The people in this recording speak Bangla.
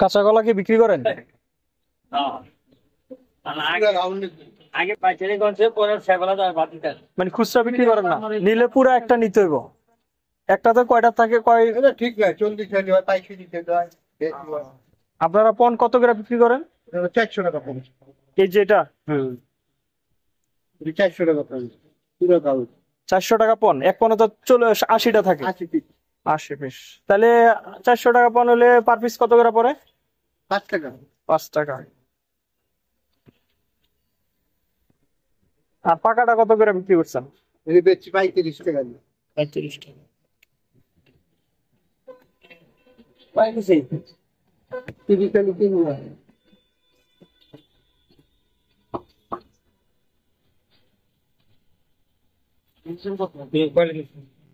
কাঁচা কলা কি বিক্রি করেন? আগে পাইকারি করছে, পরে সেগুলা বাদ দিতেন। মানে খুচরা বিক্রি করেন না? নিলে পুরো একটা নিতে হইব। একটাতে কয়টা থাকে? কয় ঠিক আছে, 40 হয়, পাইকারি দিতে হয়। আপনারা পন কত করে বিক্রি করেন? 400 টাকা পড়ছে। এই যেটা হ্যাঁ, 400 টাকা পড়ছে পুরো কাগজ। 400 টাকা পন। এক পনে তো 80টা থাকে। 80 পিস। 80 পিস। তাহলে 400 টাকা পন হলে পার পিস কত করে পড়ে? 5 টাকা। 5 টাকা। আর পাকাটা কত করে বিক্রি করছেন? এই বেচছি 35 টাকা দিয়ে। 35 টাকা। পাইতেছি। 30 টাকা কিলো হয়। কোয়ালিটি